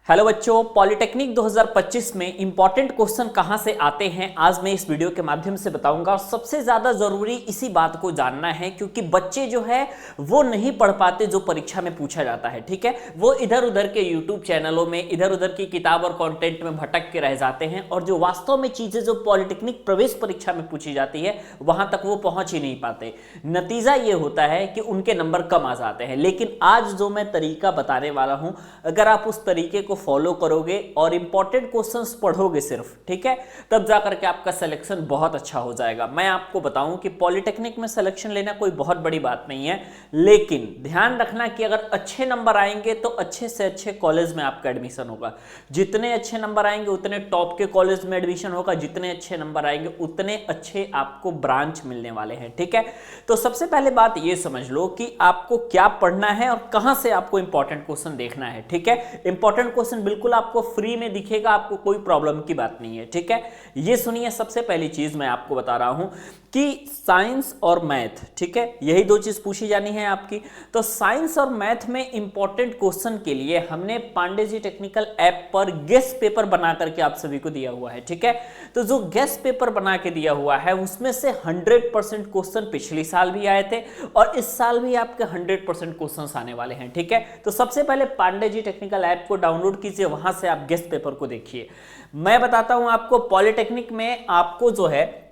Hello बच्चों, polytechnic 2025 में important question कहां से आते हैं आज मैं इस वीडियो के माध्यम से बताऊंगा। और सबसे ज्यादा जरूरी इसी बात को जानना है क्योंकि बच्चे जो है वो नहीं पढ़ पाते जो परीक्षा में पूछा जाता है। ठीक है, वो इधर उधर के यूट्यूब चैनलों में इधर उधर की किताब और कंटेंट में भटक के रह जाते हैं और जो वास्तव में चीजें जो पॉलिटेक्निक प्रवेश परीक्षा में पूछी जाती है वहां तक वो पहुंच ही नहीं पाते। नतीजा ये होता है कि उनके नंबर कम आ जाते हैं। लेकिन आज जो मैं तरीका बताने वाला हूं, अगर आप उस तरीके को फॉलो करोगे और इंपॉर्टेंट क्वेश्चंस पढ़ोगे सिर्फ, ठीक है, तब जाकर के आपका सिलेक्शन बहुत अच्छा हो जाएगा। मैं आपको बताऊं कि पॉलिटेक्निक में सिलेक्शन लेना कोई बहुत बड़ी बात नहीं है, लेकिन ध्यान रखना कि अगर अच्छे नंबर आएंगे तो अच्छे से अच्छे कॉलेज में आपका एडमिशन होगा। जितने अच्छे नंबर आएंगे उतने टॉप के कॉलेज में एडमिशन होगा, जितने अच्छे नंबर आएंगे उतने अच्छे आपको ब्रांच मिलने वाले हैं। ठीक है, तो सबसे पहले बात यह समझ लो कि आपको क्या पढ़ना है और कहां से आपको इंपॉर्टेंट क्वेश्चन देखना है। ठीक है, इंपॉर्टेंट क्वेश्चन बिल्कुल आपको फ्री में दिखेगा, आपको कोई प्रॉब्लम की बात नहीं है। ठीक है, ये सुनिए, सबसे पहली चीज मैं आपको बता रहा हूं कि साइंस और मैथ, ठीक है, यही दो चीज पूछी जानी है आपकी। तो साइंस और मैथ में इंपॉर्टेंट क्वेश्चन के लिए हमने पांडे जी टेक्निकल ऐप पर गेस्ट पेपर बना करके आप सभी को दिया हुआ है। ठीक है, तो जो गेस्ट पेपर बना के दिया हुआ है उसमें से 100% क्वेश्चन पिछले साल भी आए थे और इस साल भी आपके 100% क्वेश्चंस आने वाले हैं। ठीक है, तो सबसे पहले पांडे जी टेक्निकल ऐप को डाउनलोड कीजिए, वहां से आप गेस्ट पेपर को देखिए। मैं बताता हूं आपको, पॉलिटेक्निक में आपको जो है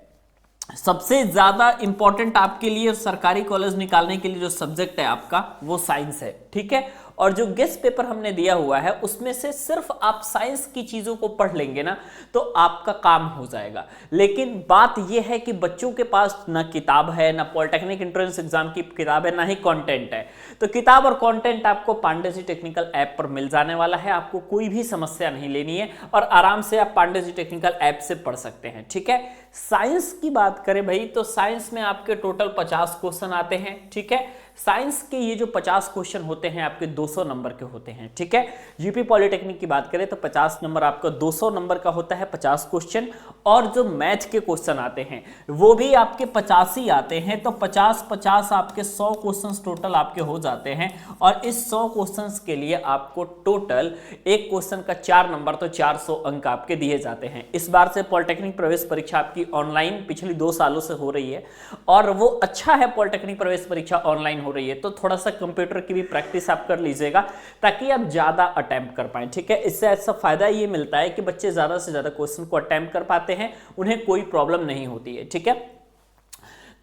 सबसे ज्यादा इंपॉर्टेंट आपके लिए सरकारी कॉलेज निकालने के लिए जो सब्जेक्ट है आपका वो साइंस है। ठीक है, और जो गेस्ट पेपर हमने दिया हुआ है उसमें से सिर्फ आप साइंस की चीजों को पढ़ लेंगे ना तो आपका काम हो जाएगा। लेकिन बात यह है कि बच्चों के पास ना किताब है, ना पॉलिटेक्निक एंट्रेंस एग्जाम की किताब है, ना ही कंटेंट है। तो किताब और कंटेंट आपको पांडे जी टेक्निकल ऐप पर मिल जाने वाला है, आपको कोई भी समस्या नहीं लेनी है और आराम से आप पांडे जी टेक्निकल ऐप से पढ़ सकते हैं। ठीक है, साइंस की बात करें भाई तो साइंस में आपके टोटल 50 क्वेश्चन आते हैं। ठीक है, साइंस के ये जो 50 क्वेश्चन होते हैं आपके 200 नंबर के होते हैं। ठीक है, यूपी पॉलिटेक्निक की बात करें तो 50 नंबर आपका 200 नंबर का होता है 50 क्वेश्चन। और जो मैथ के क्वेश्चन आते हैं वो भी आपके 50 ही आते हैं। तो 50-50 आपके 100 क्वेश्चन टोटल आपके हो जाते हैं। और इस 100 क्वेश्चन के लिए आपको टोटल एक क्वेश्चन का 4 नंबर तो 400 अंक आपके दिए जाते हैं। इस बार से पॉलिटेक्निक प्रवेश परीक्षा आपकी ऑनलाइन पिछली 2 सालों से हो रही है और वो अच्छा है, पॉलिटेक्निक प्रवेश परीक्षा ऑनलाइन हो रही है तो थोड़ा सा कंप्यूटर की भी प्रैक्टिस आप कर लीजिएगा ताकि आप ज्यादा अटेम्प्ट कर पाएं। ठीक है, इससे ऐसा फायदा ये मिलता है कि बच्चे ज्यादा से ज्यादा क्वेश्चन को अटेम्प्ट कर पाते हैं, उन्हें कोई प्रॉब्लम नहीं होती है। ठीक है,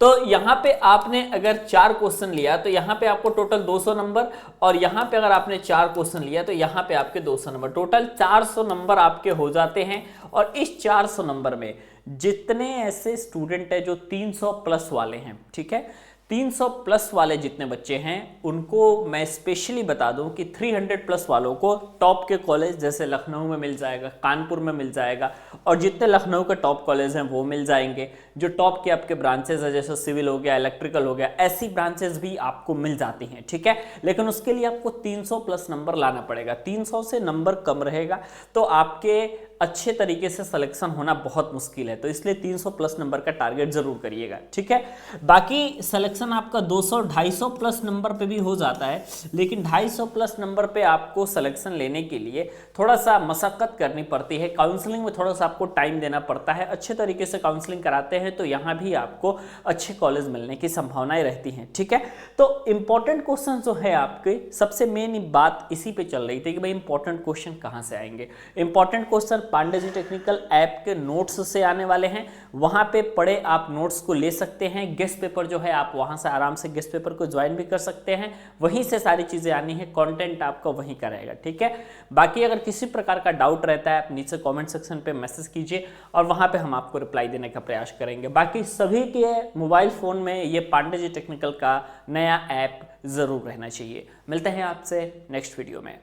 तो यहां पे आपने अगर 4 क्वेश्चन लिया तो यहां पे आपको टोटल 200 नंबर और यहां पे अगर आपने 4 क्वेश्चन लिया तो यहां पे आपके 200 नंबर, टोटल 400 नंबर आपके हो जाते हैं। और इस 400 नंबर में जितने ऐसे स्टूडेंट है जो 300 प्लस वाले हैं, ठीक है, 300 प्लस वाले जितने बच्चे हैं उनको मैं स्पेशली बता दूं कि 300 प्लस वालों को टॉप के कॉलेज जैसे लखनऊ में मिल जाएगा, कानपुर में मिल जाएगा और जितने लखनऊ के टॉप कॉलेज हैं वो मिल जाएंगे। जो टॉप के आपके ब्रांचेस है जैसे सिविल हो गया, इलेक्ट्रिकल हो गया, ऐसी ब्रांचेस भी आपको मिल जाती हैं। ठीक है, लेकिन उसके लिए आपको 300 प्लस नंबर लाना पड़ेगा। 300 से नंबर कम रहेगा तो आपके अच्छे तरीके से सिलेक्शन होना बहुत मुश्किल है, तो इसलिए 300 प्लस नंबर का टारगेट जरूर करिएगा। ठीक है, बाकी सिलेक्शन आपका 200-250 प्लस नंबर पे भी हो जाता है, लेकिन 250 प्लस नंबर पे आपको सिलेक्शन लेने के लिए थोड़ा सा मशक्कत करनी पड़ती है, काउंसलिंग में थोड़ा सा आपको टाइम देना पड़ता है। अच्छे तरीके से काउंसलिंग कराते हैं तो यहाँ भी आपको अच्छे कॉलेज मिलने की संभावनाएं रहती हैं। ठीक है, तो इंपॉर्टेंट क्वेश्चन जो है आपके, सबसे मेन बात इसी पे चल रही थी कि भाई इंपॉर्टेंट क्वेश्चन कहाँ से आएंगे। Important question Pandey ji technical app के नोट्स से आने वाले हैं, वहां पे पढ़े आप नोट्स को ले सकते हैं। गेस्ट पेपर जो है आप वहां से आराम से गेस्ट पेपर को ज्वाइन भी कर सकते हैं, वहीं से सारी चीजें आनी है, कंटेंट आपका वहीं का रहेगा। ठीक है, बाकी अगर किसी प्रकार का डाउट रहता है आप नीचे कमेंट सेक्शन पे मैसेज कीजिए और वहां पे हम आपको रिप्लाई देने का प्रयास करेंगे। बाकी सभी के मोबाइल फोन में ये पांडे जी टेक्निकल का नया ऐप जरूर रहना चाहिए। मिलते हैं आपसे नेक्स्ट वीडियो में।